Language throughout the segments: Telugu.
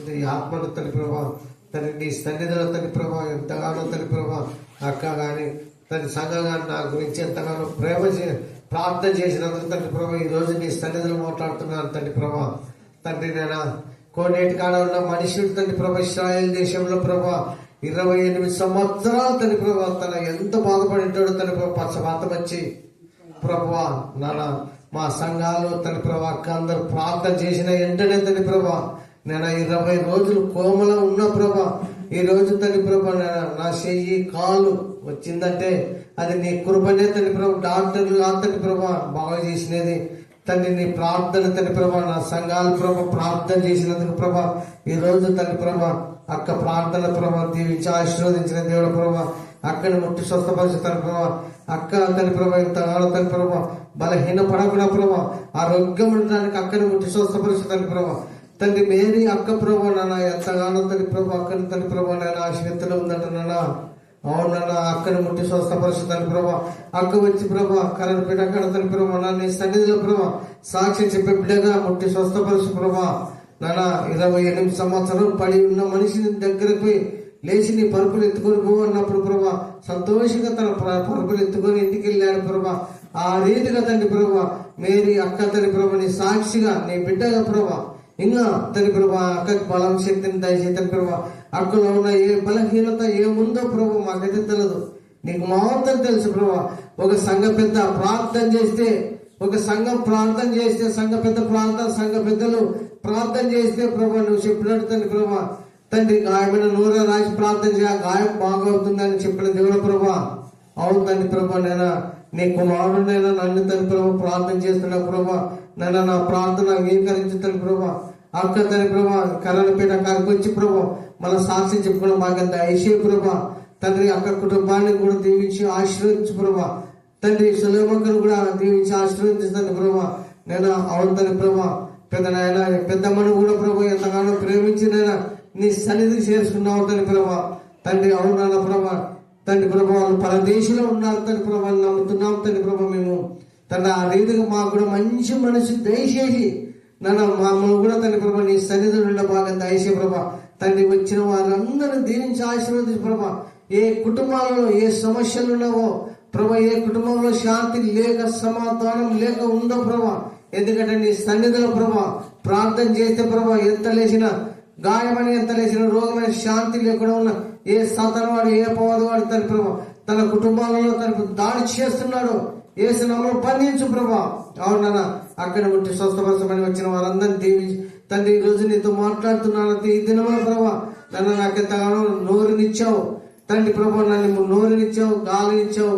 ఈ ఆత్మను తల్లి ప్రభా తల్లి నీ సన్నిధిలో తల్లి ప్రభా ఎంతగానో తల్లి ప్రభా అక్క కానీ తల్లి సంఘం కానీ నా గురించి ఎంతగానో ప్రార్థన చేసినందుకు తండ్రి ప్రభా ఈ రోజు నీ సన్నిధిలో మాట్లాడుతున్నాను తండ్రి ప్రభా. తండ్రి నేను కోనేటి కాడ ఉన్న మనుషుడు తండ్రి ప్రభా ఇశ్రాయేల్ దేశంలో ప్రభా 28 సంవత్సరాలు తండ్రి ప్రభా తన ఎంత బాధపడింటాడు తండ్రి ప్రభా పక్షపాతం వచ్చి ప్రభా నాన్న మా సంఘాలు తండ్రి ప్రభా అక్క అందరూ ప్రార్థన చేసిన వెంటనే తండ్రి ప్రభా నేను 20 రోజులు కోమలో ఉన్న ప్రభా ఈ రోజు తండ్రి ప్రభా నా చెయ్యి కాలు వచ్చిందంటే అది నీ కృపనే తండ్రి ప్రభా. డాక్టర్లు ఆ తండ్రి ప్రభా బాగా చేసినది తండ్రి నీ ప్రార్థన తండ్రి ప్రభా నా సంఘాలు ప్రభా ప్రార్థన చేసినందుకు ప్రభా ఈ రోజు తండ్రి ప్రభా అక్క ప్రార్థన ప్రభా దీవించి ఆశీర్వదించిన దేవుడు ప్రభా అక్కని ముట్టి స్వస్థపరుచుతాను ప్రభా. అక్క తండ్రి ప్రభా ఇంతగానో తండ్రి ప్రభా బలహీన పడకుండా ప్రభా ఆరోగ్యం ఉండడానికి అక్కని ముట్టి స్వస్థపరుచుతాను ప్రభా. తండ్రి మేరీ అక్క ప్రభా నాన్న ఎంతగానో తండ్రి ప్రభా అక్కని తండ్రి ప్రభా నేను ఆశీర్వతలో ఉందంట నాన్న. అవునన్నా అక్కని ముట్టి స్వస్థపరుచుతాను ప్రభా. అక్క వచ్చి ప్రభా కరెంట్ పెట్టి అక్కడ తండ్రి ప్రభా నా నీ సన్నిధిలో ప్రభా సాక్షి చెప్పే బిడ్డగా ముట్టి స్వస్థపరుచు ప్రభా. నాన్న 28 సంవత్సరాలు పడి ఉన్న మనిషిని దగ్గరకు పోయి లేచి నీ పరుపులు ఎత్తుకొని పో అన్నప్పుడు ప్రభా సంతోషంగా తన పరుపులు ఎత్తుకొని ఇంటికి వెళ్ళాడు ప్రభా. ఆ రీతిగా తండ్రి ప్రభా మేరీ అక్క తండ్రి ప్రభా నీ సాక్షిగా నీ బిడ్డగా ప్రభా ఇంకా తండ్రి ప్రభా అక్కకి బలం శక్తిని దయచేసి తండ్రి ప్రభా అక్కలో ఉన్న ఏ బలహీనత ఏముందో ప్రభా మాకైతే తెలియదు, నీకు మాత్రం తెలుసు ప్రభా. ఒక సంఘ పెద్ద ప్రార్థన చేస్తే సంఘ పెద్ద సంఘ పెద్దలు ప్రార్థన చేస్తే ప్రభా నువ్వు చెప్పినట్టు తండ్రి ప్రభా తండ్రి గాయమైన నూనె రాసి ప్రార్థన చేయ గాయం బాగవుతుందని చెప్పిన దేవుడు ప్రభా. అవును తండ్రి ప్రభా నేను నీ కుమారుడైనా నన్ను తండ్రి ప్రభా ప్రార్థన చేస్తున్నా ప్రభా నన్ను నా ప్రార్థన అంగీకరించి తండ్రి ప్రభా. అక్క తండ్రి ప్రభా కరణపేట అక్కడికి వచ్చి ప్రభా మన సాక్షి చెప్పుకోవడం మాకంత ఐశ్వర్య ప్రభా. తండ్రి అక్క కుటుంబాన్ని కూడా దీవించి ఆశీర్వదించు ప్రభా. తండ్రి సులేమక్కను కూడా దీవించి ఆశీర్వదించుతాను ప్రభా. నేను అవును తండ్రి ప్రభా పెద్ద నాయన పెద్దమ్మను కూడా ప్రభా ఎంతగానో ప్రేమించి నేను నీ సన్నిధికి చేర్చుకున్నావు తండ్రి ప్రభా. తండ్రి అవునా ప్రభా తండ్రి ప్రభా వాళ్ళు పరదేశంలో ఉన్నారు తండ్రి ప్రభా నమ్ముతున్నాం తండ్రి ప్రభా. మేము తండ్రి ఆ రీతిగా మాకు కూడా మంచి మనసు దయచేసి నన్ను మమ్మల్ని కూడా తండ్రి ప్రభా నీ సన్నిధిలో ఉండే బాగా దయచే ప్రభా. తండ్రి వచ్చిన వాళ్ళందరూ దీవించి ఆశీర్వదించు ప్రభా. ఏ కుటుంబాలలో ఏ సమస్యలు ఉన్నావో ప్రభా, ఏ కుటుంబంలో శాంతి లేక సమాధానం లేక ఉందో ప్రభా, ఎందుకంటే నీ సన్నిధిలో ప్రభా ప్రార్థన చేస్తే ప్రభా ఎంత లేచిన గాయమని ఎంత లేచిన రోగమైన శాంతి లేకుండా ఉన్న ఏ సాతానువాడు ఏ అపవాదివాడు తండ్రి ప్రభా తన కుటుంబాలలో తనకు దాడి చేస్తున్నాడు ఏసునామములో బంధించు ప్రభా. అవునన్నా అక్కడ ఉంటే స్వస్థపరచమని వచ్చిన వారందరినీ దీవించి తండ్రి ఈ రోజు నీతో మాట్లాడుతున్నాను ఈ దినముల ప్రభా నన్ను నాకు ఎంతగానో నోరునిచ్చావు తండ్రి ప్రభా. నన్ను నోరునిచ్చావు, గాలినిచ్చావు,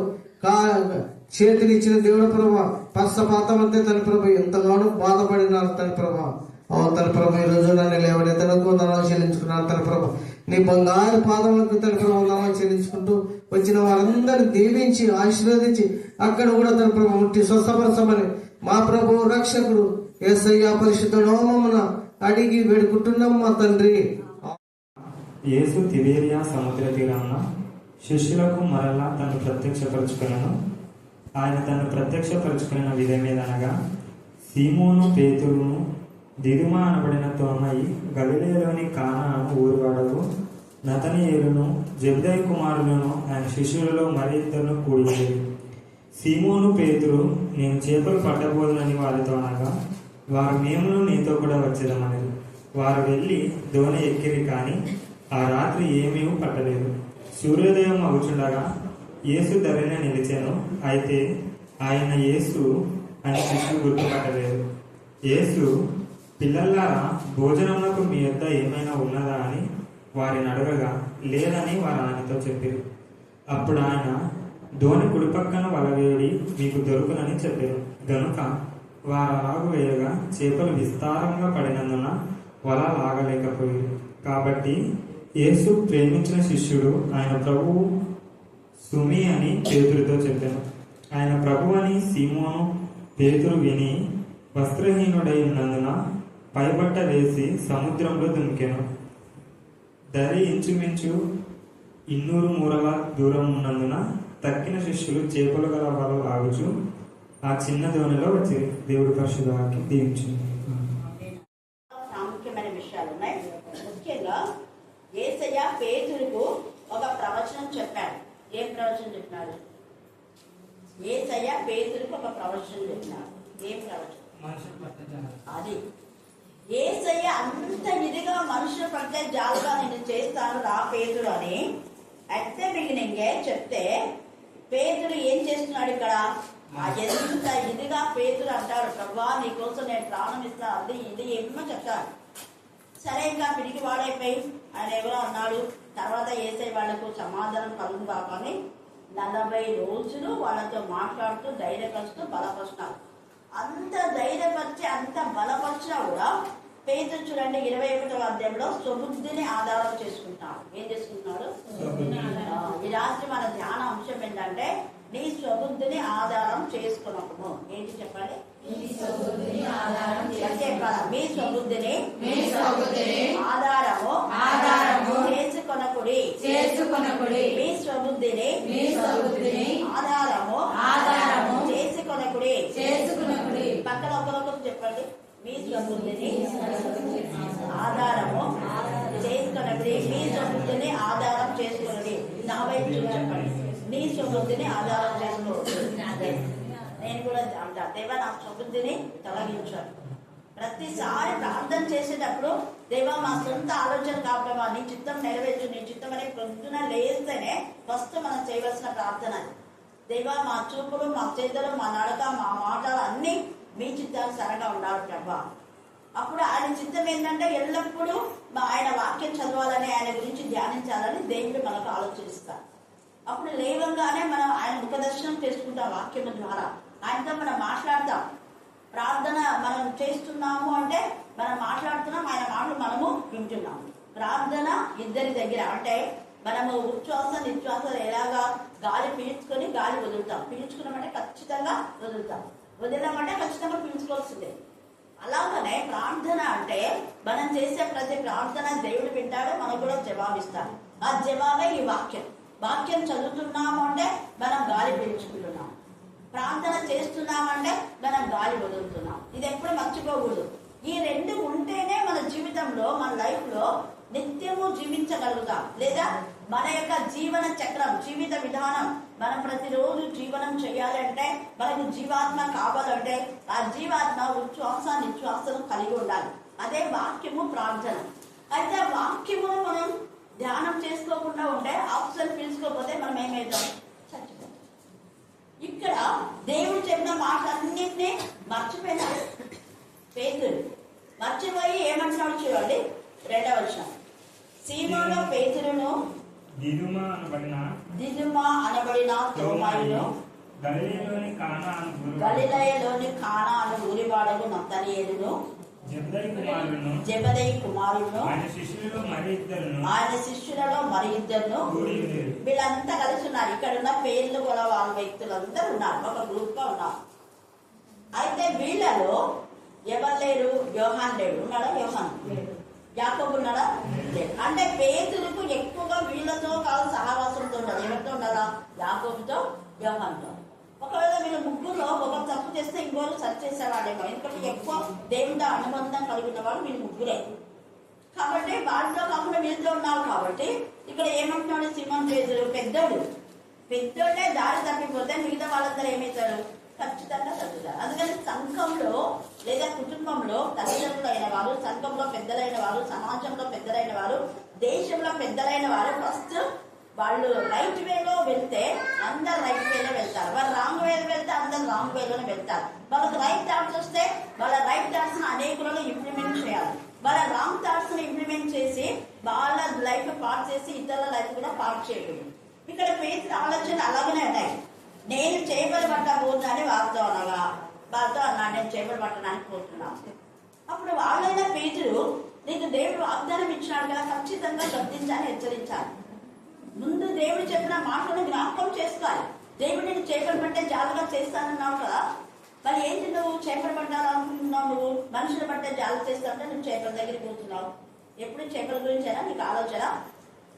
చేతినిచ్చిన దేవుడు ప్రభా. పక్షపాతం అంతే తండ్రి ప్రభా ఎంతగానో బాధపడినారు తండ్రి ప్రభా. అవును తండ్రి ప్రభా ఈ రోజు నన్ను లేవనెత్తనకు నన్ను చెల్లించుకున్నాను తండ్రి ప్రభా. నీ బంగారు పాదములకు తండ్రి ప్రభా నన్ను చెల్లించుకుంటూ వచ్చిన వారందరినీ దీవించి ఆశీర్వదించి అక్కడ కూడా తండ్రి ప్రభా ముట్టి స్వస్థపరచమని మా ప్రభు రక్షకుడు యేసయ్య పరిశుద్ధ నామమున అడిగి వేడుకుంటున్నాం మా తండ్రి. యేసు తిబేరియా సముద్ర తీరాన శిష్యులకు మరలా తను ప్రత్యక్షపరుచుకున్నాను. ఆయన తను ప్రత్యక్షపరుచుకున్న విధమేదనగా సీమోను పేతురును దిదుమా అనబడిన తోమయి గలిలయలోని కానా ఊరువాడవు నతనయేలును జబ్దయి కుమారులను ఆయన శిష్యులలో మరి ఇద్దరును కూడింది. సీమోను పేతురు నేను చేపలు పట్టబోదునని వారితో అనగా వారు మేమును నీతో కూడా వచ్చేదమని వారు వెళ్ళి దోణి ఎక్కిరి, కానీ ఆ రాత్రి ఏమీ పట్టలేదు. సూర్యోదయం అవుచుండగా యేసు ధరనే నిలిచాను. అయితే ఆయన యేసు అని శిష్యులు గుర్తుపట్టలేదు. యేసు పిల్లల్లారా భోజనమునకు మీ యొద్ద ఏమైనా ఉన్నదా అని వారిని అడగగా లేదని వారు ఆయనతో చెప్పారు. అప్పుడు ఆయన దోణి కుడిపక్కన వలవేడి మీకు దొరుకునని చెప్పారు. గనుక వారు అలాగు వేయగా చేపలు విస్తారంగా పడినందున వల లాగలేకపోయారు. కాబట్టి యేసు ప్రేమించిన శిష్యుడు ఆయన ప్రభువు సుమి అని పేతురుతో చెప్పాను. ఆయన ప్రభు అని సీమోను పేతురు విని వస్త్రహీనుడై ఉన్నందున పైబట్ట వేసి సముద్రంలో దుమికెను. దరి ఇంచుమించు 200 మూరల దూరం ఉన్నందున తక్కిన శిష్యులు చేపలు గల వల లాగుచు ఆ చిన్న దోణిలో వచ్చి దేవుడి పరిశుద్ధానికి దీవించింది. ప్రాముఖ్యమైన విషయాలు ఉన్నాయి. పేతురుకు ఒక ప్రవచనం చెప్పాడు. ఏం ప్రవచనం చెప్పినాడు? యేసయ్య పేతురుకు ఒక ప్రవచనం చెప్పినాడు. ఏం ప్రవచనం? అది యేసయ్య అంత ఇదిగా మనుషులు పడితే జాలుగా నేను చేస్తాను రా పేతురు అని అట్ ద బిగినింగే చెప్తే, పేతురు ఏం చేస్తున్నాడు ఇక్కడ? ఎంత ఇదిగా పేతురు అంటాడు, ప్రభా నీకోసం నేను ప్రాణం ఇస్తా, అది ఇది ఏమో చెప్తాడు. సరే ఇంకా పిడికి వాడైపోయి ఆయన ఎవరో అన్నాడు. తర్వాత యేసయ్య వాళ్లకు సమాధానం కలుగు కాకని 40 రోజులు వాళ్ళతో మాట్లాడుతూ ధైర్యపరుస్తూ బలపరుస్తున్నారు. అంత ధైర్యపరిచి అంత బలపరిచినా కూడా పేతురు చూడండి 21వ అధ్యాయంలో స్వబుద్ధిని ఆధారం చేసుకుంటున్నాడు. ఏం చేసుకుంటున్నాడు? ఈ రాత్రి మన ధ్యాన అంశం ఏంటంటే నీ స్వబుద్ధిని ఆధారం చేసుకున్నప్పుడు ఏంటి చెప్పాలి? మీ స్వబుద్ధిని ఆధారము చేసుకొనకుడి. మీ స్వబుద్ధిని ఆధారము చేసుకొనకుడి. పక్కన ఒకరొకరు చెప్పండి. మీ స్వబుద్ధిని ఆధారము చేసుకొనకుడి. మీ స్వబుద్ధిని ఆధారం చేసుకున్నది. నా వైపు చెప్పండి. నీ స్వబుద్ధిని ఆధారం చేసుకోవచ్చు. నేను కూడా అంటా, దేవా నా స్వబుద్ధిని తొలగించాను. ప్రతిసారి ప్రార్థన చేసేటప్పుడు దేవా మా సొంత ఆలోచన కాకుండా నీ చిత్తం నెరవేర్చు, నీ చిత్తం అనే పొద్దున లేస్తేనే ఫస్ట్ మనం చేయవలసిన ప్రార్థన. దేవా మా చూపులు, మా చేతులు, మా నడక, మా మాటలు అన్ని మీ చిత్తానుసారంగా ఉండాలి ప్రభా. అప్పుడు ఆయన చిత్తం ఏంటంటే ఎల్లప్పుడూ ఆయన వాక్యం చదవాలని, ఆయన గురించి ధ్యానించాలని దేవుడు మనకు ఆలోచిస్తారు. అప్పుడు లేవంగానే మనం ఆయన ముఖదర్శనం చేసుకుంటాం. వాక్యం ద్వారా ఆయనతో మనం మాట్లాడతాం. ప్రార్థన మనం చేస్తున్నాము అంటే మనం మాట్లాడుతున్నాం, ఆయన మాటలు మనము వింటున్నాము. ప్రార్థన ఇద్దరి దగ్గర, అంటే మనము ఉచ్ఛ్వాస నిశ్వాసాలు ఎలాగా గాలి పీల్చుకొని గాలి వదులుతాం. పీల్చుకున్నామంటే ఖచ్చితంగా వదులుతాం, వదిలామంటే ఖచ్చితంగా పీల్చుకోవాల్సిందే. అలాగనే ప్రార్థన అంటే మనం చేసే ప్రతి ప్రార్థన దేవుడు వింటాడు, మనకు కూడా జవాబిస్తాడు. ఆ జవాబే ఈ వాక్యం. వాక్యం చదువుతున్నాము అంటే మనం గాలి పీల్చుకుంటున్నాం, ప్రార్థన చేస్తున్నామంటే మనం గాలి వదులుతున్నాం. ఇది ఎప్పుడు మర్చిపోకూడదు. ఈ రెండు ఉంటేనే మన జీవితంలో, మన లైఫ్ లో నిత్యము జీవించగలుగుతాం. లేదా మన యొక్క జీవన చక్రం, జీవిత విధానం మనం ప్రతిరోజు జీవనం చేయాలంటే, మనకు జీవాత్మ కావాలంటే ఆ జీవాత్మ ఉచ్ఛ్వాస నిశ్వాసను కలిగి ఉండాలి. అదే వాక్యము, ప్రార్థన. అయితే ఆ వాక్యమును మనం ధ్యానం చేసుకోకుండా ఉంటే, ఆక్సిజన్ పీల్చుకోకపోతే మనం ఏమవుతాం? చచ్చిపోతాం. ఇక్కడ దేవుడు చెప్పిన మాటలన్నింటినీ మర్చిపోయినాడు పేతురు. మర్చిపోయి ఏమంటున్నాడు చూడండి, 2వ వచనం. సీమోను పేతురును దిదుమ అనబడిన తోమాయును గలిలయలోని కానా అను ఊరివాడకు నతనయేలును జెబెదయి కుమారులను ఆయన శిష్యులలో మరి ఇద్దరును వీళ్ళంతా కలిసి ఉన్నారు. ఇక్కడ ఉన్న పేర్లు కూడా వాళ్ళ వ్యక్తులందరూ ఉన్నారు, ఒక గ్రూప్ గా ఉన్నారు. అయితే వీళ్ళలో ఎవరు లేరు? యోహాన్ లేడు. ఉన్నాడా? యోహాన్. యాకోబు ఉన్నాడా? లేదు. అంటే పేతురుకు ఎక్కువగా వీళ్ళతో కాదు సహవాసంతో ఉండాలి. ఎవరితో ఉండాలా? యాకోబుతో, యోహాన్తో. ఒకవేళ వీళ్ళు ముగ్గురులో ఒకరు తప్పు చేస్తే ఇంకోరు సరి చేసేవాడేమో. ఎందుకంటే ఎక్కువ దేవుడితో అనుబంధం కలిగిన వాడు వీళ్ళు ముగ్గురే. కాబట్టి వాళ్ళతో కాకుండా వీళ్ళతో ఉన్నారు. కాబట్టి ఇక్కడ ఏమంటున్నాడు సీమోను పేతురు? పెద్దోడే దారి తప్పిపోతే మిగతా వాళ్ళందరూ ఏమవుతారు? ఖచ్చితంగా తగ్గుతారు. అందుకని సంఘంలో లేదా కుటుంబంలో తల్లిదండ్రులు అయిన వారు, సంఘంలో పెద్దలైన వారు, సమాజంలో పెద్దలైన వారు, దేశంలో పెద్దలైన వారు ఫస్ట్ వాళ్ళు రైట్ వేలో వెళ్తే అందరు రైట్ వేలో వెళ్తారు. వాళ్ళు రాంగ్ వేలో వెళ్తే అందరు రాంగ్ వేలోనే వెళ్తారు. వాళ్ళకి రైట్ థాట్స్ వస్తే వాళ్ళ రైట్ థాట్స్ అనేకులలో ఇంప్లిమెంట్ చేయాలి. వాళ్ళ రాంగ్ థాట్స్ ని ఇంప్లిమెంట్ చేసి వాళ్ళ లైఫ్ పార్ట్ చేసి ఇతరుల లైఫ్ కూడా పార్ట్ చేయకూడదు. ఇక్కడ పేతురు ఆలోచన అలాగనే ఉన్నాయి. నేను చేపలు పట్టబోతున్నాని వాళ్ళతో అనగా, వాళ్ళతో అన్నాడు నేను చేపలు పట్టడానికి పోతున్నాను. అప్పుడు వాళ్ళైనా పేతురు, నీకు దేవుడు వాగ్దానం ఇచ్చినాడు కదా, ఖచ్చితంగా గద్దించాలని హెచ్చరించాలి. ముందు దేవుడు చెప్పిన మాటలను జ్ఞాపకం చేసుకోవాలి. దేవుడు నేను చేపలు పట్టే జాలుగా చేస్తానన్నావు కదా, మరి ఏంటి నువ్వు చేపలు పట్టాలనుకుంటున్నావు? నువ్వు మనుషులు పట్టే జాలు చేస్తానంటే నువ్వు చేపల దగ్గరికి పోతున్నావు. ఎప్పుడు చేపల గురించేనా నీకు ఆలోచన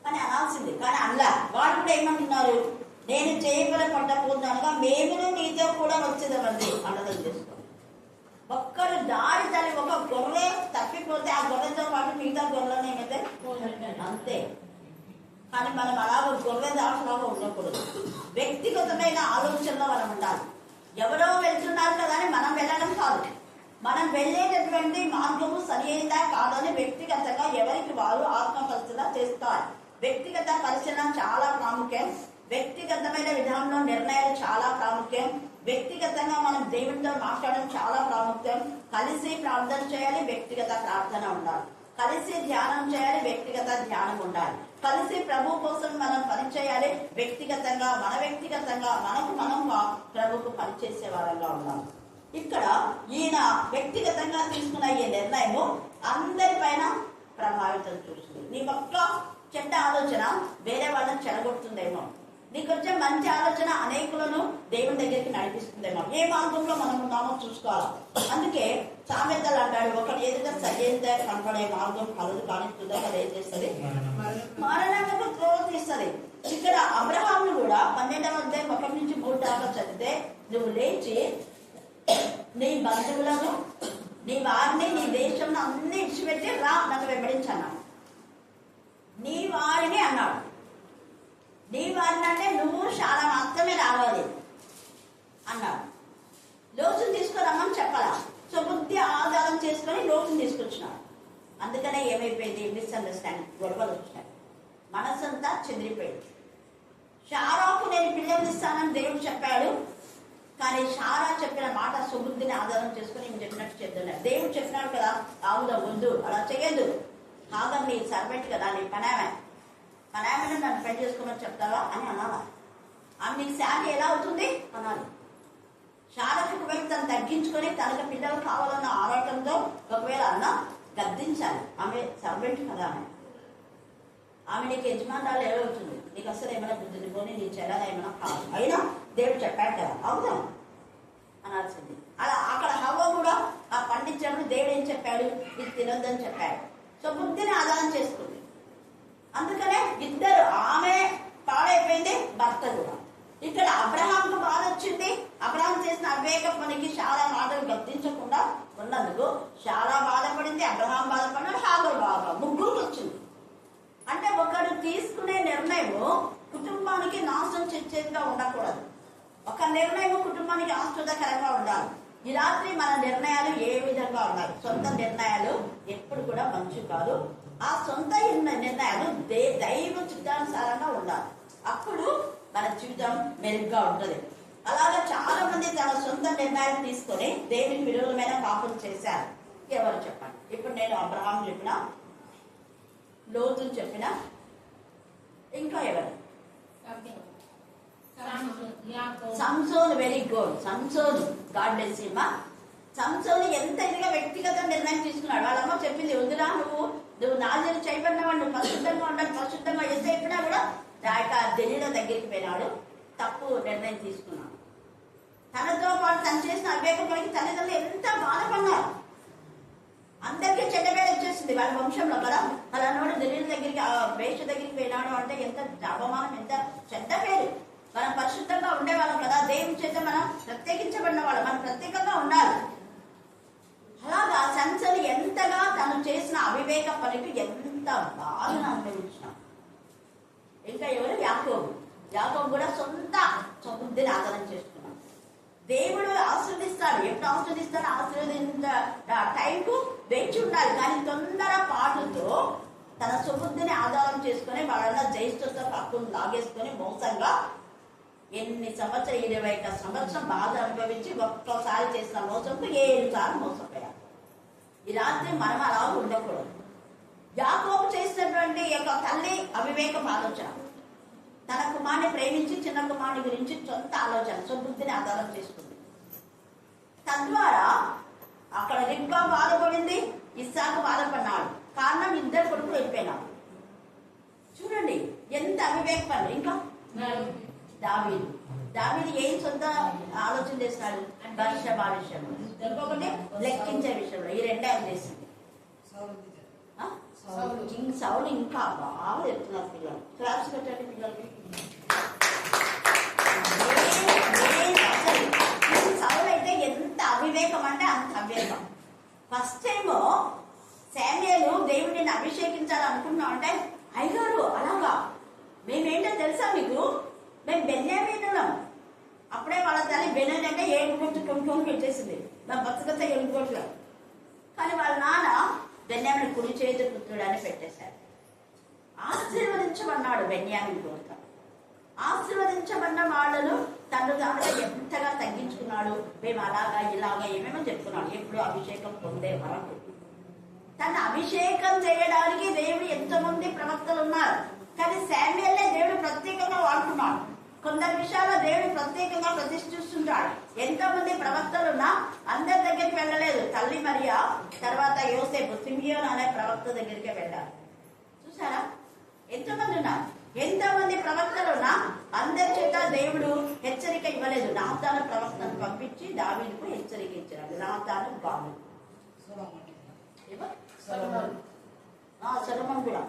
అని అనాల్సింది. కానీ అలా వాళ్ళు కూడా ఏమంటున్నారు? నేను చేపలు పట్టకపోతున్నానుగా మేమును నీతో కూడా వచ్చేదామండి అన్నదం చేసుకో. ఒక్కరు దారి తల్లి ఒక గొర్రె తప్పిపోతే ఆ గొర్రెతో పాటు మిగతా గొర్రెలను ఏమైతే అంతే. కానీ మనం అలాగ గొర్రె దాసులాగా ఉండకూడదు. వ్యక్తిగతమైన ఆలోచనలో మనం ఉండాలి. ఎవరో వెళ్తున్నారు కదా అని మనం వెళ్ళడం కాదు. మనం వెళ్ళేటటువంటి మార్గము సరి అయిందా కాదని వ్యక్తిగతంగా ఎవరికి వారు ఆత్మపరిశీలన చేస్తారు. వ్యక్తిగత పరిశీలన చాలా ప్రాముఖ్యం. వ్యక్తిగతమైన విధానంలో నిర్ణయాలు చాలా ప్రాముఖ్యం. వ్యక్తిగతంగా మనం దేవునితో మాట్లాడడం చాలా ప్రాముఖ్యం. కలిసి ప్రార్థన చేయాలి, వ్యక్తిగత ప్రార్థన ఉండాలి. కలిసి ధ్యానం చేయాలి, వ్యక్తిగత ధ్యానం ఉండాలి. కలిసి ప్రభు కోసం మనం పనిచేయాలి, వ్యక్తిగతంగా మనకు మనం ప్రభుకు పనిచేసే వారంగా ఉండాలి. ఇక్కడ ఈయన వ్యక్తిగతంగా తీసుకున్న ఈ నిర్ణయము అందరిపైన ప్రభావితం చూస్తుంది. నీ ఒక్క చెడ్డ ఆలోచన వేరే వాళ్ళని చెడగొడుతుందేమో, నీకు వచ్చే మంచి ఆలోచన అనేకులను దేవుని దగ్గరికి నడిపిస్తుందేమో. ఏ మార్గంలో మనం ఉన్నామో చూసుకోవాలి. అందుకే సామెతలు అంటాడు, ఒకటి ఏదైతే సరిగ్గా కనపడే మార్గం కలదు కానిస్తుందో అది ఏం చేస్తుంది, మరణకు త్రోవతీస్తుంది. ఇక్కడ అబ్రహామును కూడా 12వ అధ్యాయం 1 నుంచి 3 దాకా చదివితే, నువ్వు లేచి నీ బంధువులను, నీ వారిని, నీ దేశంలో అన్ని ఇచ్చిపెట్టి రా నన్ను వెంబడించన్నాడు. నీ వారిని అన్నాడు. నీ వారిని అంటే నువ్వు చాలా మాత్రమే రావాలి అన్నాడు. లోతుని తీసుకురమ్మని చెప్పాలా. సో బుద్ధి ఆధారం చేసుకొని లోతుని తీసుకొచ్చినాడు. అందుకనే ఏమైపోయింది, మిస్అండర్స్టాండింగ్, గొడవలు వచ్చినాయి, మనసంతా చెదిరిపోయింది. షారాకు నేను పిల్లల్ని ఇస్తానని దేవుడు చెప్పాడు, కానీ షారా చెప్పిన మాట సుబుద్ధిని ఆధారం చేసుకుని నేను చెప్పినట్టు చేద్దాను. దేవుడు చెప్పినాడు కదా, ఆవుదా వద్దు, అలా చేయొద్దు, కాదని నీ సర్వెంట్ కదా, నీ పనామెను నన్ను పెళ్లి చేసుకోమని చెప్తావా అని అనాలా. ఆమె నీకు శాంతి ఎలా అవుతుంది అనాలి. షారాకు ఒకవేళ తను తగ్గించుకొని తనకు పిల్లలు కావాలన్న ఆరాటంతో ఒకవేళ అన్న గద్దించాలి. ఆమె సర్వెంట్ కదా, ఆమె నీకు యజమానురాలు ఎలా అవుతుంది, నీకు అసలు ఏమైనా బుద్ధిని పోని, నీ చెల్లెలు ఏమైనా కాదు, అయినా దేవుడు చెప్పాడు కదా అవుదా అనాల్సింది. అలా అక్కడ హవ్వ కూడా ఆ పండించినప్పుడు దేవుడు ఏం చెప్పాడు, ఇది తినొద్దని చెప్పాడు. సో బుద్ధిని ఆధారం చేసుకుంది. అందుకనే ఇద్దరు, ఆమె పాడైపోయింది, భర్త కూడా. ఇక్కడ అబ్రహాంకు బాధ వచ్చింది. అబ్రహాం చేసిన అవివేక పనికి చాలా మాటలు గద్దించకుండా ఉన్నందుకు చాలా బాధపడింది. అబ్రహాం బాధపడ్డాడు, హాగరు బాధ, ముగ్గురికి వచ్చింది. అంటే ఒకడు తీసుకునే నిర్ణయము కుటుంబానికి నాశనం చేసేదిగా ఉండకూడదు. ఒక నిర్ణయం కుటుంబానికి ఆశ్చర్యకరంగా ఉండాలి. ఈ రాత్రి మన నిర్ణయాలు ఏ విధంగా ఉండాలి. సొంత నిర్ణయాలు ఎప్పుడు కూడా మంచి కాదు. ఆ సొంత నిర్ణయాలు దైవ చిత్తానుసారంగా ఉండాలి. అప్పుడు మన జీవితం మెరుగ్గా ఉంటుంది. అలాగే చాలా మంది తన సొంత నిర్ణయాలు తీసుకొని దేవునికి విరోధమైన పాపం చేశారు. ఎవరు చెప్పండి. ఇప్పుడు నేను అబ్రహాం చెప్పిన, లోతుని చెప్పిన, ఇంకా ఎవరు, Samson, very good, Samson, God bless him. Samson ఎంత ఇదిగా వ్యక్తిగత నిర్ణయం తీసుకున్నాడు. వాళ్ళమ్మ చెప్పింది, వద్దురా నువ్వు నాజీలు చేయబడినవాడు, నువ్వు పరిశుద్ధంగా ఉండాలి, పరిశుద్ధంగా ఎంత చెప్పినా కూడా దెలీల దగ్గరికి పోయినాడు, తప్పు నిర్ణయం తీసుకున్నాడు. తనతో పాటు తను చేసిన అవివేక పనికి తల్లిదండ్రులు ఎంత బాధపడ్డారు. అందరికీ చెడ్డ పేరు వచ్చేసింది వాళ్ళ వంశంలో కదా. అలాంటి దెలీల దగ్గరికి, వేష దగ్గరికి పోయినాడు అంటే ఎంత అవమానం, ఎంత చెడ్డ పేరు. మనం పరిశుద్ధంగా ఉండేవాళ్ళం కదా, దేవుని చేత మనం ప్రత్యేకించబడిన వాళ్ళు, మనం ప్రత్యేకంగా ఉండాలి. అలాగా సంసోను ఎంతగా తను చేసిన అవివేక పనికి ఎంత బాధను అనుభవించినాం. ఇంకా ఎవరు, యాకోబు కూడా సొంత బుద్ధిని ఆధారం చేసుకున్నాం. దేవుడు ఆశీర్వదిస్తాడు, ఎప్పుడు ఆశీర్వదిస్తాడు, ఆశీర్వదించ టైంకు వేచి ఉండాలి. కానీ తొందర పాటుతో తన సుబుద్ధిని ఆధారం చేసుకుని వాళ్ళ జ్యేష్ఠతో పక్కను లాగేసుకుని మోసంగా ఎన్ని సంవత్సరం 21 సంవత్సరం బాధ అనుభవించి ఒక్కసారి చేసిన మోసంతో 7 సార్లు మోసపోయారు. ఈ రాత్రి మనం అలా ఉండకూడదు. యాకోబు చేసినటువంటి యొక్క తల్లి అవివేక ఆలోచన, తన కుమారుని ప్రేమించి చిన్న కుమారుని గురించి సొంత ఆలోచన, సుబుద్ధిని ఆధారం చేసుకుంది. తద్వారా అక్కడ రిబ్కా బాధపడింది, ఇస్సాకు బాధపడినాడు. కారణం ఇద్దరు కొడుకులు వెళ్ళిపోయినాడు. చూడండి ఎంత అవివేక పనులు. ఇంకా దావీదు ఏం సొంత ఆలోచన చేస్తున్నాడు, బర్షబా విషయంలో, ఇంకొకటి లెక్కించే విషయంలో. ఈ రెండే ఆయన చేసింది. సౌలు ఇంకా బాగా చెప్తున్నారు పిల్లలు. క్లాస్ పెట్టండి పిల్లలకి. సౌలు అయితే ఎంత అవివేకం అంటే అంత అవివేకం. ఫస్ట్ టైము శామ్యూయలు దేవుడిని అభిషేకించాలనుకున్నాం అంటే, అయ్యారు అలాగా కొనుక్కొని పెట్టేసింది. నా బతుకత ఎలుగుకోట్లా. కానీ వాళ్ళ నాన్న బెన్యామిని కుడి చేతి పుత్రుడు అని పెట్టేశారు. ఆశీర్వదించబడ్డాడు బెన్యామిని కొడుక. ఆశీర్వదించబడిన వాళ్ళను తను తానుగా ఎంతగా తగ్గించుకున్నాడు. మేము అలాగా ఇలాగా ఏమేమో చెప్పుకున్నాడు. ఎప్పుడు అభిషేకం పొందే వరకు తన అభిషేకం చేయడానికి దేవుడు ఎంతమంది ప్రవక్తలు ఉన్నారు. కానీ శామ్యూయల్నే దేవుడు ప్రత్యేకంగా వాడుకున్నాడు. కొందరు విషయాల్లో దేవుడు ప్రత్యేకంగా ప్రతిష్ఠిస్తుంటాడు. ఎంతమంది ప్రవక్తలున్నా అందరి దగ్గరికి వెళ్ళలేదు. తల్లి మరియా, తర్వాత యోసేపు, సిమియోను అనే ప్రవక్త దగ్గరికి వెళ్ళారు. చూసారా ఎంతమంది ఉన్నారు. ఎంతమంది ప్రవక్తలున్నా అందరి చేత దేవుడు హెచ్చరిక ఇవ్వలేదు. నాతాను ప్రవక్తను పంపించి దావీదుకు హెచ్చరిక ఇచ్చాడు. నాతాను గాను సొలొమోను కూడా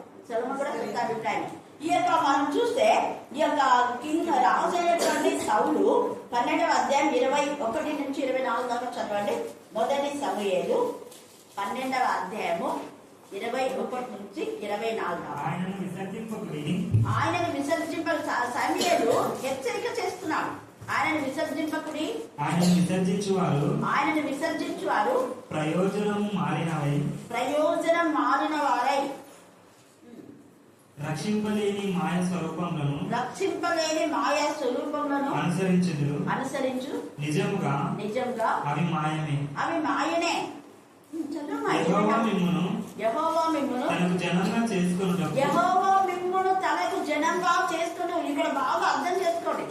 అభిప్రాయం. ఈ యొక్క మనం చూస్తే ఈ యొక్క కింగ్ రాజు అయినటువంటి సౌలు 12వ అధ్యాయం 21 నుంచి 24 దాకా చదవండి. మొదటి సమూయేలు 12వ అధ్యాయము 21 నుంచి 24. ఆయనను విసర్జింప సమూయేలు హెచ్చరిక చేస్తున్నాడు. ఆయనను విసర్జింపకుడి, ఆయనను విసర్జించువారు ప్రయోజనం మారిన వారై రక్షింపలేని మాయా స్వరూపములను అనుసరించు నిజంగా అవి మాయనే. యెహోవా మిమ్మును తనకు జనంగా చేసుకుని, ఇక్కడ బాగా అర్థం చేసుకోండి.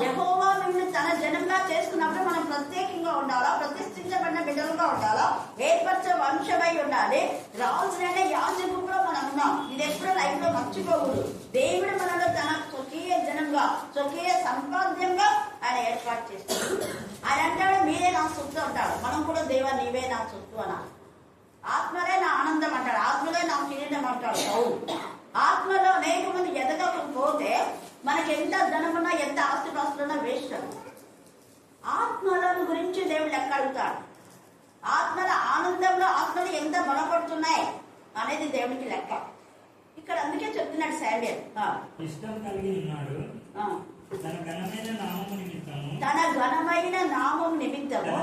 యెహోవా మిమ్మును తన జనంగా చేసుకున్నప్పుడు మనం ప్రత్యేకంగా ఉండాలా, ప్రతిష్ఠించబడిన బిడ్డలుగా ఉండాలా, ఏర్పరచ వంశమై ఉండాలి. రాజులైన యాజకుడుగా మనం ఉన్నాం. ఇది ఎప్పుడు లైఫ్ లో మర్చిపోకూడదు. దేవుడు మనలో తన స్వకీయ జనంగా, స్వకీయ సంపాద్యంగా ఆయన ఏర్పాటు చేస్తాడు. ఆయన అంటాడు మీరే నా సొత్తు అంటాడు. మనం కూడా దేవా నీవే నా సొత్తు అనాలి. ఆత్మలే నా ఆనందం అంటాడు. ఆత్మలే నా కిరీటం అంటాడు సౌలు. ఆత్మలో అనేక మంది ఎదగకపోతే మనకి ఎంత ధనమున్నా ఎంత ఆస్తిపాస్తున్నా వేస్ట్. ఆత్మలను గురించి దేవుడు లెక్క అడుగుతాడు. ఆత్మల ఆనందంలో ఆత్మలు ఎంత బలపడుతున్నాయి అనేది దేవుడికి లెక్క. ఇక్కడ అందుకే చెప్తున్నాడు శామ్యూయల్ ఇష్టం కలిగి ఉన్నాడు. తన ఘనమైన నామం నిమిత్తము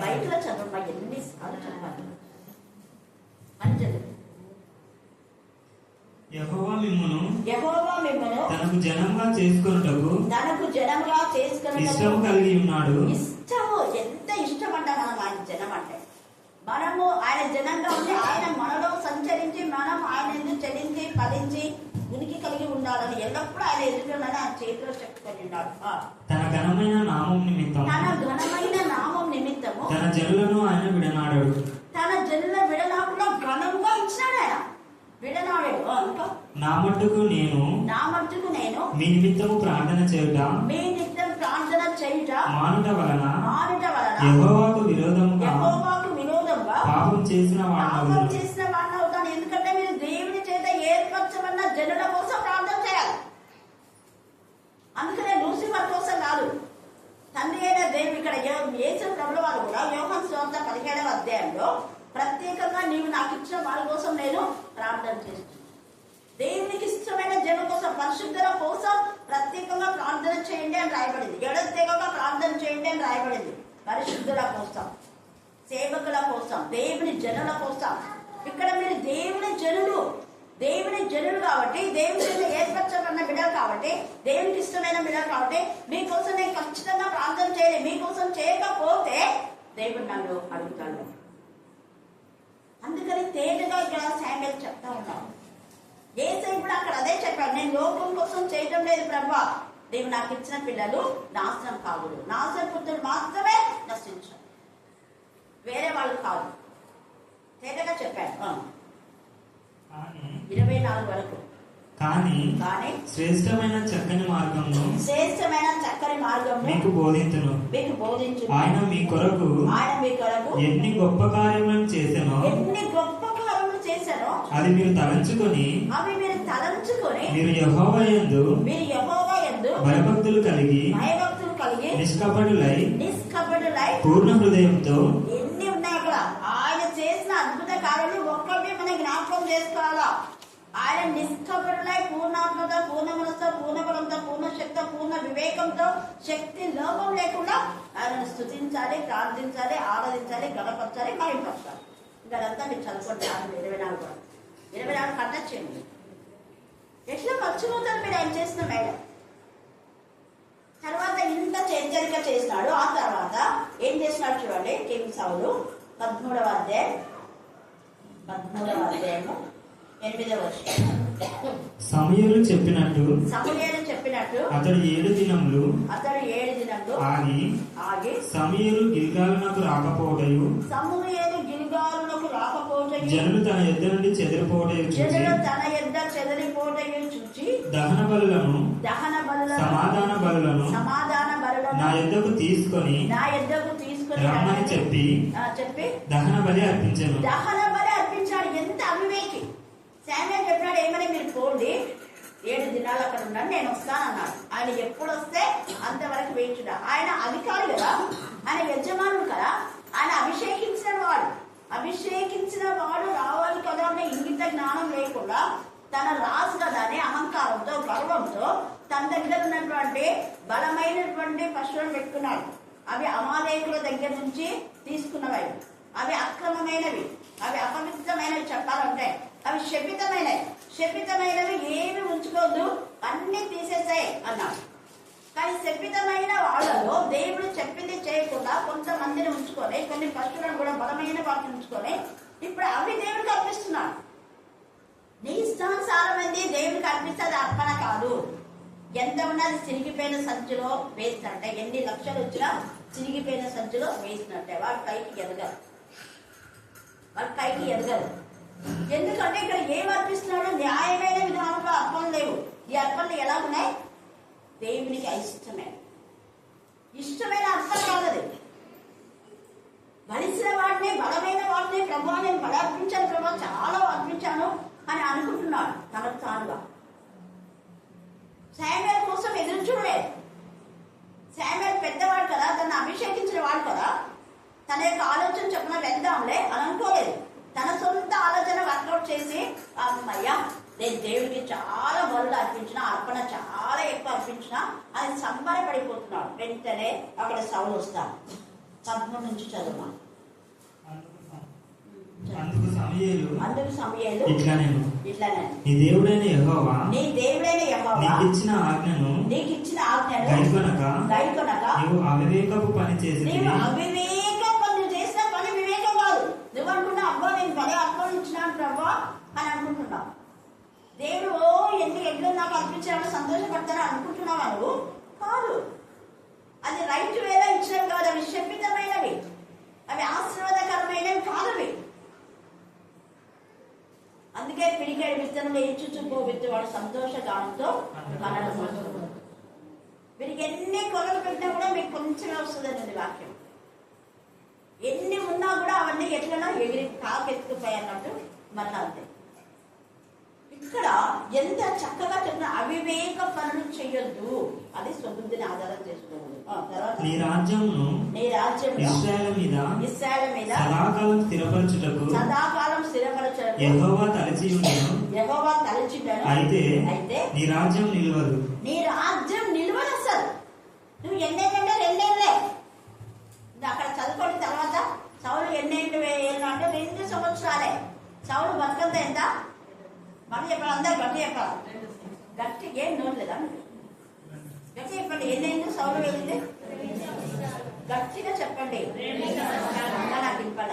బయటలో చదవమ్మా, ఎన్నిసార్లు చదవాలి. మంచిది. యెహోవా మిమ్మును తనకు జనంగా చేసుకొనుటకు ఇష్టం కలిగి ఉన్నాడు. ఇష్టము ఎంత ఇష్టం అంట మనం ఆయన జనం అంటే. మనము ఆయన జనంగా ఉండి ఆయన మనలో సంచరించి మనం ఆయన ఎందుకు చెల్లించి ఫలించి ఉనికి కలిగి ఉండాలని ఎల్లప్పుడూ ఆయన ఎదుగుతుందని ఆయన చేతిలో చెప్పుకొని ఉన్నాడు. తన ఘనమైన నామం నిమిత్తము తన జనులను ఆయన విడనాడాడు. తన జనుల విడనాకుండా ఘనంగా ఇచ్చినాడు ఆయన. విడనాడాడు. ఇంకా నా మట్టుకు నేను మీ నిమిత్తము ప్రార్థన చేయుట మానుట వలన యెహోవాకు విరోధముగా పాపం చేసిన వాడిని అవుతాను. ఎందుకంటే మీరు దేవుని చేత ఏర్పరచబడిన జనుల కోసం ప్రార్థన చేయాలి. అందుకనే లూసిఫర్ కోసం కాదు. తండ్రి అయిన దేవుడు ఇక్కడ యేసు ప్రభుల వారు కూడా యోహాను సువార్త 17వ అధ్యాయంలో ప్రత్యేకంగా నీవు నాకు ఇచ్చిన వారి కోసం నేను ప్రార్థన చేస్తున్నాను. దేవునికి ఇష్టమైన జనం కోసం, పరిశుద్ధుల కోసం ప్రత్యేకంగా ప్రార్థన చేయండి అని రాయబడింది. ఎడతెగక ప్రార్థన చేయండి అని రాయబడింది. పరిశుద్ధుల కోసం, సేవకుల కోసం, దేవుని జనుల కోసం. ఇక్కడ మీరు దేవుని జనులు కాబట్టి, దేవుని ఏర్పరచబడిన బిడ్డలు కాబట్టి, దేవునికి ఇష్టమైన బిడ్డలు కాబట్టి మీకోసం నేను ఖచ్చితంగా ప్రార్థన చేయాలి. మీకోసం చేయకపోతే దేవుడు నన్ను అడుగుతాడు. అందుకని తేటగా ఇక్కడ శామ్యూయల్ చెప్తా ఉన్నాను. యేసయ్య కూడా అక్కడ అదే చెప్పాడు. నేను లోకం కోసం చేయటం లేదు ప్రభువా, దేవుడు నాకు ఇచ్చిన పిల్లలు నాశనం కాకూడదు. నాశనపుత్రులు మాత్రమే నశించారు, వేరే వాళ్ళు కాదు. తేటగా చెప్పాడు 24 వరకు. కానీ శ్రేష్టమైన చక్కని మార్గంను మీకు బోధించును. ఆయన మీ కొరకు ఎన్ని గొప్ప కార్యములను చేసెనో అది మీరు తలంచుకొని మీరు యెహోవా యందు భయభక్తులు కలిగి నిష్కపటులై పూర్ణ హృదయంతో. ఎన్ని ఉన్నాయి అక్కడ. ఆయన చేసిన అద్భుత కార్యాలు ఒక్కటి మనం జ్ఞాపకం చేసుకోవాలా. ఆయన నిష్కపటులై పూర్ణాత్మత, పూర్ణ మనస్సు, పూర్ణ బలంతో, పూర్ణ శక్తి, పూర్ణ వివేక వివేకంతో, శక్తి లోపం లేకుండా ఆయనను స్తుతించాలి, ప్రార్థించాలి, ఆరాధించాలి, గణపరచాలి, మహింపరచాలి. ఇంకా అదంతా మీరు చదువుకోండి. 24 కండక్ట్ చేయండి. ఎట్లా మర్చిపోతారు మీరు ఆయన చేసిన మేడం. తర్వాత ఇంత హెచ్చరిక చేసినాడు. ఆ తర్వాత ఏం చేసినాడు చూడండి. కింగ్ సౌలు 13వ అధ్యాయము 8వ వచనం. సమూయేలు చెప్పినట్టు అతడు 7 దినములు ఆగి సమూయేలు గిల్గాలునకు రాకపోవటయు జనులు తన యొద్ద నుండి చెదిరిపోవటయు చూచి దహన బలులను సమాధాన బలులను నా యొద్దకు తీసుకొని రమ్మని చెప్పి దహన బలి అర్పించాను. ఎంత అవివేకి. శామ్యూయేలు చెప్పినాడు, ఏమని మీరు పోండి, 7 దినాలు అక్కడ ఉన్నాడు, నేను వస్తానన్నాడు. ఆయన ఎప్పుడు వస్తే అంతవరకు వేయించుడా. ఆయన అధికారి కదా, ఆయన యజమానుడు కదా, ఆయన అభిషేకించిన వాడు రావాలి కదా అనే ఇంగిత జ్ఞానం లేకుండా తన రాజు కదా అనే అహంకారంతో, గర్వంతో తన దగ్గర ఉన్నటువంటి బలమైనటువంటి పశువులను పెట్టుకున్నాడు. అవి అమాలేకుల దగ్గర నుంచి తీసుకున్నవి, అవి అక్రమమైనవి, అవి అపవిత్రమైనవి. చెప్పాలంటే అవి శపితమైనవి ఏమి ఉంచుకోవద్దు, అన్ని తీసేసాయి అన్నాడు. కానీ శపితమైన వాళ్ళలో దేవుడు చెప్పింది చేయకుండా కొంతమందిని ఉంచుకొని, కొన్ని పశువులను కూడా బలమైన వాటిని ఉంచుకొని ఇప్పుడు అవి దేవుడికి అర్పిస్తున్నాడు. నీ ఇష్టానుసారమైంది దేవుడికి అర్పిస్తే అది అర్పణ కాదు. ఎంత ఉన్నది చిరిగిపోయిన సంచిలో వేసినట్టే, ఎన్ని లక్షలు వచ్చినా చిరిగిపోయిన సంచిలో వేసినట్టే. వాడు పైకి ఎదగరు. ఎందుకంటే ఇక్కడ ఏం అర్పిస్తున్నాడు? న్యాయమైన విధానంలో అర్పణలు లేవు. ఈ అర్పణలు ఎలా ఉన్నాయి? దేవునికి ఇష్టమైన అర్పణ కాదు. బలిసిన వాటిని, బలమైన వాటిని ప్రభు నేను బలి అర్పించాను, ప్రభు చాలా అర్పించాను అని అనుకుంటున్నాడు తనకు తానుగా. శామ్యూయేలు కోసం ఎదురు చూడలేదు. శామ్యూయేలు పెద్దవాడు కదా, తను అభిషేకించిన వాడు కదా, తన యొక్క ఆలోచన చెప్పిన వెళ్దాంలే అని అనుకోలేదు. తన సొంత ఆలోచన వర్కౌట్ చేసి, అమ్మయ్యా నేను దేవుడికి చాలా బలులు అర్పించిన, అర్పణ చాలా ఎక్కువ అర్పించిన అని సంబరపడిపోతున్నాడు. వెంటనే అక్కడ సౌలు వస్తాడు. 13 నుంచి చదువు. అందుకు సమూయేలు ఇట్లానే నీ దేవుడైన యెహోవా నీకు ఇచ్చిన ఆజ్ఞను గైకొనక నీవు అవివేకపు పని చేసిన పని వివేకం కాదు. నువ్వు అనుకున్నా, అబ్బా నేను పదే అర్పణ ఇచ్చినాను ప్రభా అని అనుకుంటున్నావు. దేవుడు ఎడ్లు నాకు అర్పించాలని సంతోషపడతాను అనుకుంటున్నావా? నువ్వు కాదు. అది రైట్ వేలా ఇచ్చినవి కాదు, అవి శపితమైనవి, అవి ఆశీర్వాదకరమైనవి కాదవి. అందుకే పిడికాడి విత్తనంలో ఇచ్చుచుకో విత్తు సంతోష గానంతో కనడం. వీరికి ఎన్ని కొలలు పెట్టినా కూడా మీకు కొంచెమే వస్తుందండి వాక్యం. ఎన్ని ఉన్నా కూడా అవన్నీ ఎట్లన్నా ఎగిరి కాకెత్తుకుపోయి అన్నట్టు మళ్ళీ అంతే. ఇక్కడ ఎంత చక్కగా చెప్పిన అవివేక పనులు చేయొద్దు, అది స్వబుద్ధిని ఆధారం చేసుకోవాలి. నీ రాజ్యమును ఇశ్రాయేలు మీద సదాకాలం స్థిరపరచుటకు యెహోవా తలచియుండెను. అయితే నీ రాజ్యం నిలవదు. అసలు నువ్వు ఎన్నేళ్ళంటే 2 ఏళ్ళే. అక్కడ చదువుకోండి. తర్వాత సౌలు ఎన్నేళ్ళు అంటే 2 సంవత్సరాలే. సౌలు బతుకంత ఎంత? మనం చెప్పాలి, అందరు గట్టి చెప్పాలి. గట్టి ఏం నోట్లేదా? గట్టి చెప్పండి. ఎన్నేళ్ళు సౌలు వెళ్ళింది? గట్టిగా చెప్పండి. నాకు ఇంపడ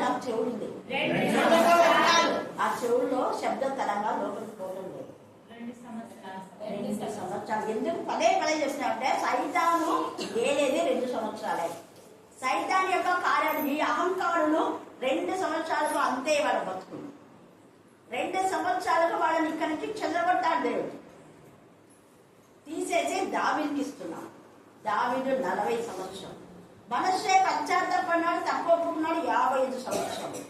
నాకు చెవుడు ఉంది. ఆ చెవుల్లో శబ్ద తరంగా లోపలికి పోవడం లేదు. 2 సంవత్సరాలు. ఎందుకు పదే చేస్తున్నారంటే సైతాను ఏలేది 2 సంవత్సరాలే. సైతాన్ యొక్క కార్యాలు, ఈ అహంకారులు 2 సంవత్సరాలకు అంతే వాళ్ళ బతుకు. 2 సంవత్సరాలకు వాళ్ళని ఇక్కడి నుంచి చెదరగొట్టాడు దేవుడు. తీసేసి దావీదుకి ఇస్తున్నాడు. దావీదు 40 సంవత్సరం. మనష్షే పశ్చాత్తాపడినాడు, తక్కువ ఒప్పుకున్నాడు 55 సంవత్సరాలు.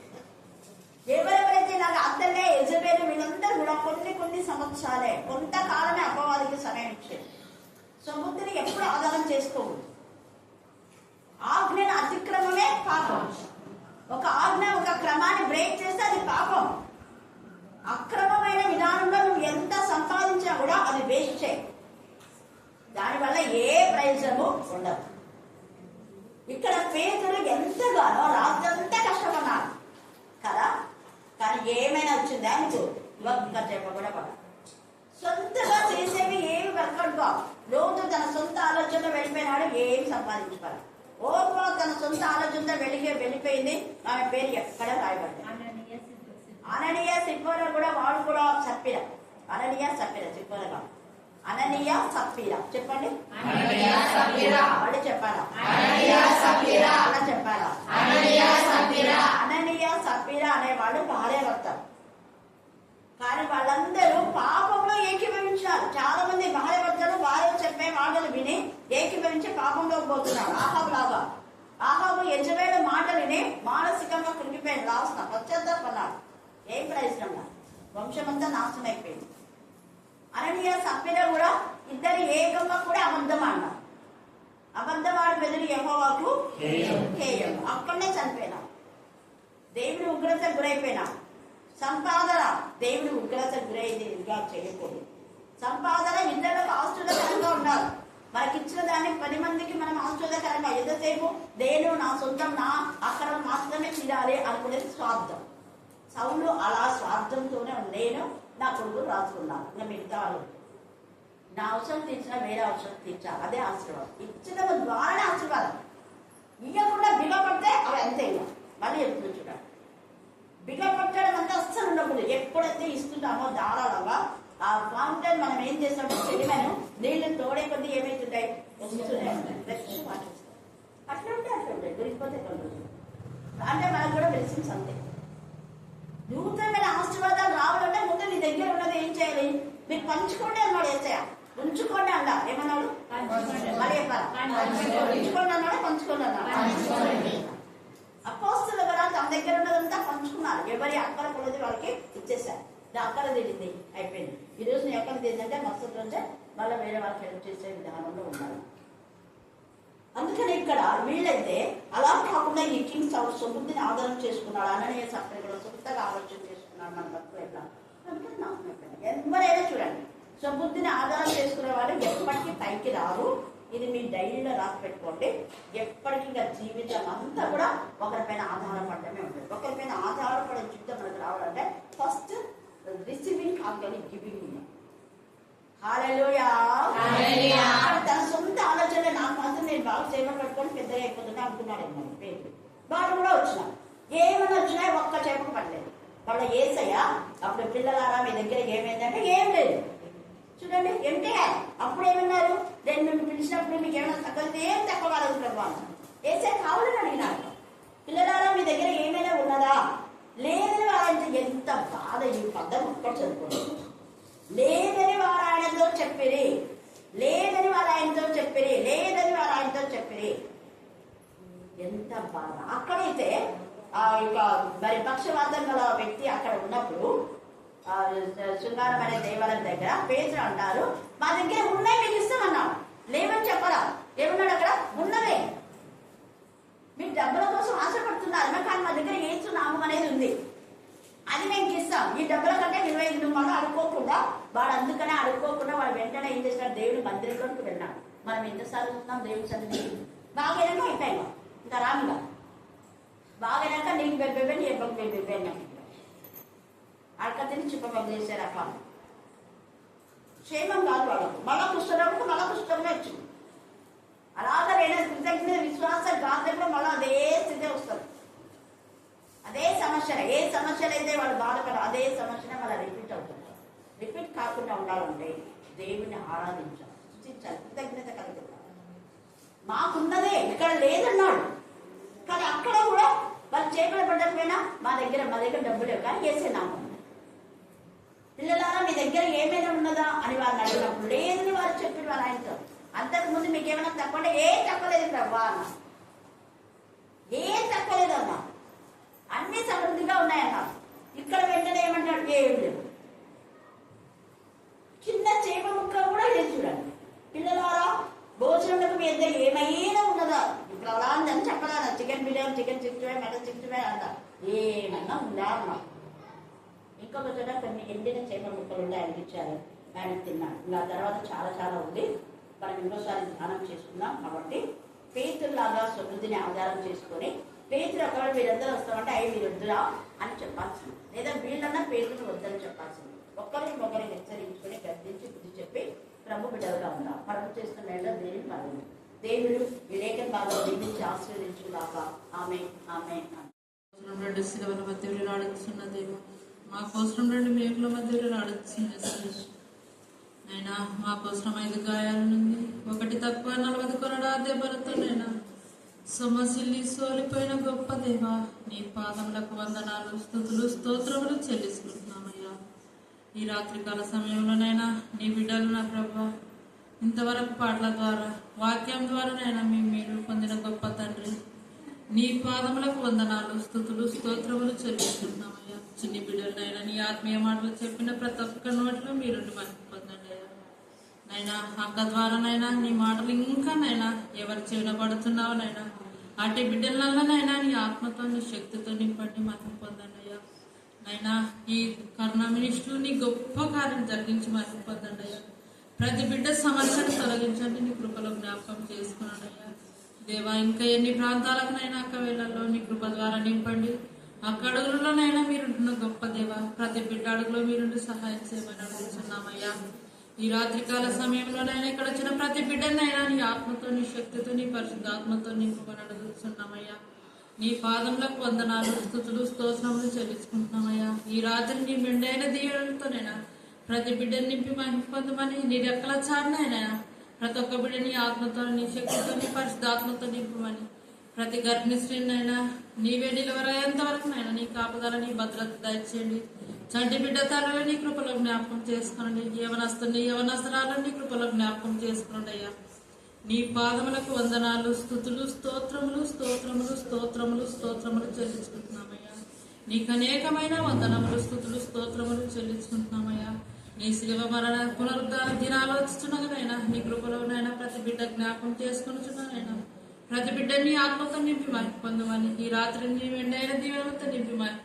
ఎవరెవరైతే నాకు అత్తలే యెజబెలు వీళ్ళందరూ కూడా కొన్ని సంవత్సరాలే, కొంతకాలమే అపవాదికి సమయం ఇచ్చేది. సముద్రం ఎప్పుడు ఆధారం చేసుకోకూడదు. ఆజ్ఞను అతిక్రమమే పాపం. ఒక ఆజ్ఞ, ఒక క్రమాన్ని బ్రేక్ చేస్తే అది పాపం. అక్రమమైన విధానంలో నువ్వు ఎంత సంపాదించినా కూడా అది వేస్ట్ చేయి. ఏ ప్రయోజనము ఉండదు. ఇక్కడ పేతురు ఎంతగానో రాత్రంతా కష్టపడ్డాడు కదా, కానీ ఏమైనా వచ్చిందా నీకు? ఒక్క చెప్ప కూడా పడ. సొంతగా చేసేవి ఏమి వర్కౌట్ కావు. రోజు తన సొంత ఆలోచనలో వెళ్ళిపోయినాడు, ఏమి సంపాదించుకోవాలి. ఓర్వ తన సొంత ఆలోచనతో వెళ్ళిపోయింది. ఆమె పేరు ఎక్కడ రాయబడింది? అననీయ సిప్పోరా కూడా, వాడు కూడా సప్పిర. అననీయ సప్పిర, సిప్పోరా కాదు, అననీయ సప్పిర. చెప్పండి, వాళ్ళు చెప్పారా? అలా చెప్పారా? అననీయ సప్పిర అనేవాళ్ళు భార్య భర్తలు. కానీ వాళ్ళందరూ పాపంలో ఏకీభవించారు. చాలా మంది భార్య భర్తలు భార్య చెప్పే మాటలు విని ఏకీభవించి పాపంలో పోతున్నారు. ఆహాబు లాగా. ఆహాబు యెజబెలు మాటలు విని మానసికంగా కృంగిపోయింది. లాస్ట్ పశ్చాత్తాపడ్డాడు. ఏం ప్రయోజనం? వంశమంతా నాశనం అయిపోయింది. అననీయ సప్పిర కూడా ఇద్దరు ఏకంగా కూడా అబద్ధం అన్నారు. అబద్ధవాడు బెదిరి యెహోవాకు హేయం. అక్కడనే చనిపోయినా. దేవుడి ఉగ్రత గురైపోయినా. సంపాదన దేవుడి ఉగ్రత గురైగా చేయకూడదు. సంపాదన ఇతరులకు ఆశ్చర్యకరంగా ఉండాలి. మనకిచ్చిన దాన్ని 10 మందికి మనం ఆశ్చర్యకరంగా, ఎంతసేపు నేను నా సొంతం నా అక్కడ మాత్రమే తీరాలి అనుకునేది స్వార్థం. సౌలు అలా స్వార్థంతోనే నేను నా కొడుకు రాసుకున్నాను. ఇంకా మిగతా నా అవసరం తీర్చిన వేరే అవసరం తీర్చాలి. అదే ఆశీర్వాదం. ఇచ్చిన ద్వారానే ఆశీర్వాదం. ఇవ్వకుండా బిగపడితే అవి అంతే. మళ్ళీ ఎప్పుడు చూడాలి, బిగపట్టడం అంతా అస్సలు ఉండకూడదు. ఎప్పుడైతే ఇస్తుంటామో ధారాళంగా ఆ ఫౌంటైన్ మనం ఏం చేస్తామో చెడిమను నీళ్లు తోడే కొద్ది ఏమైతుంటాయి, వస్తూనే ఉంటాయి. ఫ్రెష్ వాటర్ అట్లా ఉంటే అట్లా ఉంటాయి. దొరికిపోతే అంటే మనకు కూడా బ్లెస్సింగ్స్ అంతే. నూతనమైన ఆశీర్వాదాలు రావాలంటే ముందు నీ దగ్గర ఉన్నది ఏం చేయాలి? మీరు పంచుకోండి అన్నాడు యేసయ్య. ఉంచుకోండి అన్నా. ఏమన్నాడు? మళ్ళీ చెప్పారా? ఉంచుకోండి అన్నాడు, పంచుకోండి అన్నాడు. అపోస్తలుల ద్వారా తమ దగ్గర ఉన్నదంతా పంచుకున్నారు. ఎవరి అక్కర కొలది వాళ్ళకి ఇచ్చేసారు. అక్కర తీరింది, అయిపోయింది. ఈ రోజు నీ ఎక్కడ తీరిందంటే మస్తు రోజే మళ్ళీ వేరే వాళ్ళకి హెల్ప్ చేసే విధానంలో ఉన్నారు. అందుకని ఇక్కడ వీళ్ళైతే అలా కాకుండా ఈ కింగ్ సొబుద్ధిని ఆధారం చేసుకున్నాడు. అననీయ సప్పిర కూడా సొంతగా ఆలోచన చేసుకున్నాడు. మన భక్తులు ఎట్లా ఎవరైనా చూడండి, సొబుద్ధిని ఆధారం చేసుకునే వాళ్ళు ఎప్పటికీ పైకి రారు. ఇది మీ డైరీలో రాసి పెట్టుకోండి. ఎప్పటికీ ఇంకా జీవితం అంతా కూడా ఒకరిపైన ఆధారపడమే ఉంటుంది. ఒకరిపైన ఆధారపడే జీవితం మనకు రావాలంటే ఫస్ట్ రిసీవింగ్ కావాలి, గివింగ్. హల్లెలూయా. తన సొంత ఆలోచన నాకు మాత్రం నేను బాగా సేవ పెట్టుకొని పెద్దగా అయిపోతున్నా అనుకున్నాడు. పేరు వాళ్ళు కూడా వచ్చినారు. ఏమైనా వచ్చినాయి, ఒక్క చేపకు పడలేదు. వాళ్ళ యేసయ్య అప్పుడు పిల్లలారా మీ దగ్గర ఏమైందంటే ఏం లేదు. చూడండి, ఏంటే అప్పుడు ఏమన్నారు? నేను మేము పిలిచినప్పుడు మీకు ఏమైనా తగ్గలితే ఏం తక్కువ కాలేదు ప్రభు. యేసయ్య కావాలని అడిగినారు. పిల్లలారా మీ దగ్గర ఏమైనా ఉన్నదా? లేదని వారంటే ఎంత బాధ. ఈ పద్దం ఒక్కటి చదువుకోండి. లేదని వారు ఆయనతో చెప్పిరి, లేదని వారు ఆయనతో చెప్పిరి, లేదని వారు ఆయనతో చెప్పిరి. ఎంత బాధ. అక్కడైతే ఇక మరి పక్షవాతం గల వ్యక్తి అక్కడ ఉన్నప్పుడు శృంగారం అనే దేవాలయం దగ్గర పేతురు అంటారు, మా దగ్గర ఉన్నాయి మీకు ఇస్తామన్నాడు. లేవని చెప్పరా? ఏమన్నాడు అక్కడ? ఉన్నవే. మీరు డబ్బుల కోసం ఆశపడుతున్నారు కానీ మా దగ్గర యేసు నామం అనేది ఉంది, అది మేము ఇస్తాం. ఈ డబ్బుల కంటే 25 మనం అడుక్కోకుండా వాడు, అందుకనే అడుక్కోకుండా వాడు వెంటనే ఏం చేసినాడు? దేవుడి మందిరంలోకి వెళ్ళాడు. మనం ఎంతసార్లు చూస్తున్నాం దేవుడి సన్నిధి. బాగైనాక అయిపోయాం, ఇంకా రాముగా బాగైనాక నీకు బెబ్బే నీ ఎబ్బకు బెబ్బే అడకతిని చుప్పబడి చేశారు. అట్లా క్షేమం కాదు వాళ్ళకు. మళ్ళా కుష్ఠరోగకు మళ్ళా కుష్ఠమే వచ్చింది. అలాగే నేను కృతజ్ఞత విశ్వాస గాథలో మళ్ళీ అదే స్థితి వస్తుంది. అదే సమస్య, ఏ సమస్యలు అయితే వాళ్ళు బాధపడరు అదే సమస్యనే మళ్ళీ రిపీట్ అవుతుంది. రిపీట్ కాకుండా ఉండాలంటే దేవుని ఆరాధించాలి, స్తుతించాలి, కృతజ్ఞత కలిగి. మాకున్నదే ఇక్కడ లేదన్నాడు, కానీ అక్కడ కూడా వాళ్ళు చేపలు పడకపోయినా మా దగ్గర డబ్బు లేవు కానీ వేసేనాము. పిల్లలారా మీ దగ్గర ఏమైనా ఉన్నదా అని వారిని అడిగినప్పుడు లేదని వారు చెప్పిన వారు ఆయనతో. అంతకుముందు మీకు ఏమైనా తప్పంటే ఏం తప్పలేదు ప్రభా అన్న, ఏం తప్పలేదు అన్న, అన్ని సమృద్ధిగా ఉన్నాయన్న. ఇక్కడ వెంటనే ఏమంటాడు? ఏం లేవు. చిన్న చేప ముక్క కూడా లేదు. చూడండి పిల్లలారా, భోజనంలో మీ దగ్గర ఏమైనా ఉన్నదా? ఇప్పుడు అలా ఉందని చెప్పదా? చికెన్ బిర్యానీ, చికెన్ 65, మటన్ 65 అంట, ఏమన్నా ఉందా అన్నా. ఇంకొక చోట కొన్ని ఎండిన చేప ముక్కలు ఉండే ఆయన ఇచ్చారు, ఆయన తిన్నాడు. ఇంకా తర్వాత చాలా ఉంది. మనం ఎన్నోసారి ధ్యానం చేసుకున్నాం. కాబట్టి పేతురులాగా సమృద్ధిని ఆధారం చేసుకొని పేతురు ఒకవేళ మీరందరూ వస్తామంటే అవి మీరు వద్దురా అని చెప్పాల్సింది, లేదా వీళ్ళన్నా పేతురు వద్దని చెప్పాల్సింది. ఒక్కరికి ఒకరికి హెచ్చరించుకొని గద్దించి బుద్ధి చెప్పి ప్రభు బిడ్డలుగా ఉన్నాం. మనం చేస్తున్న మేళ దేని మనం దేవుడు వివేకం బాగా దీవించి ఆశీర్వదించుగాక. ఆమె ఆమె రెండు శిలవల మధ్యలో రాడుతున్నదేమో మా కోసం రెండు మేకుల మధ్యలో రాడుతున్న అయినా మా కోసం 5 గాయాలనుంది, ఒకటి తక్కువ 40 కొరడా దెబ్బలతో నైనా సొమ్మసిల్లి సోలిపోయిన గొప్ప దేవా, నీ పాదములకు వందనాలు స్తుతులు స్తోత్రములు చెల్లిస్తున్నామయ్యా. ఈ రాత్రికాల సమయంలోనైనా నీ బిడ్డలు నా ప్రభా ఇంతవరకు పాటల ద్వారా వాక్యం ద్వారానైనా మీరు పొందిన గొప్ప తండ్రి, నీ పాదములకు వందనాలు స్తుతులు స్తోత్రములు చెల్లిస్తున్నామయ్యా. చిన్ని బిడ్డలనైనా నీ ఆత్మీయ మాటలు చెప్పిన ప్రతి ఒక్క నోట్లో మీరు మనకు పొందండి అయ్యా. నైనా అక్క ద్వారానైనా నీ మాటలు ఇంకా నైనా ఎవరు చెవినబడుతున్నావో నైనా అటు బిడ్డలనైనా నీ ఆత్మతో నీ శక్తితో నింపండి మనం పొందండి అయ్యా. నైనా ఈ కరుణా మినిస్ట్రీ నీ గొప్ప కార్యం జరిగించి మనం పొందండి అయ్యా. ప్రతి బిడ్డ సమస్యను తొలగించండి, నీ కృపలో జ్ఞాపకం చేసుకున్నాడు అయ్యా. దేవా ఇంకా ఎన్ని ప్రాంతాలకునైనా అక్క వేళల్లో నీ కృప ద్వారా నింపండి. అక్క అడుగులలోనైనా మీరుంటున్న గొప్ప దేవ, ప్రతి బిడ్డ అడుగులో మీరుండి సహాయం చేయమని అడుగుతున్నామయ్యా. ఈ రాత్రికాల సమయంలోనైనా ఇక్కడ వచ్చిన ప్రతి బిడ్డనైనా నీ ఆత్మతో నీ శక్తితో నీ పరిశుద్ధాత్మతో నింపమని అడుగుతున్నామయ్యా. నీ పాదములకు వందనాలు స్తుతులు స్తోత్రములు చెల్లించుకుంటున్నామయ్యా. ఈ రాత్రి నీ మెండైన దీవెనలతోనైనా ప్రతి బిడ్డని నింపి మహిమ పొందమని నీ రెక్కల చాటునైనా ప్రతి ఒక్క బిడ్డని ఆత్మతో నీ శక్తితో నీ పరిశుద్ధాత్మతో నింపమని ప్రతి గర్భిణీ స్త్రీనైనా నీవే డెలివరీ అయ్యేంత వరకు నైనా నీ కాపుదల నీ భద్రత దయచేయండి. చంటి బిడ్డ తల్లులు నీ కృపలో జ్ఞాపకం చేసుకోండి, యవనస్తురాలను నీ కృపలో జ్ఞాపకం చేసుకోండి అయ్యా. నీ పాదములకు వందనాలు స్తుతులు స్తోత్రములు స్తోత్రములు స్తోత్రములు స్తోత్రములు చెల్లించుకుంటున్నామయ్యా. నీకు అనేకమైన వందనములు స్తుతులు స్తోత్రములు చెల్లించుకుంటున్నామయ్యా. నీ శిలువ మరణ పునరుద్ధాన దినాలు వచ్చుచున్నగానైనా నీ కృపలోనైనా ప్రతి బిడ్డ జ్ఞాపకం చేసుకున్నానైనా ప్రతి బిడ్డని ఆత్మతో నింపి మహిమ పొందమని ఈ రాత్రి నీ వెండైన దీవెనతో నింపి మహిమ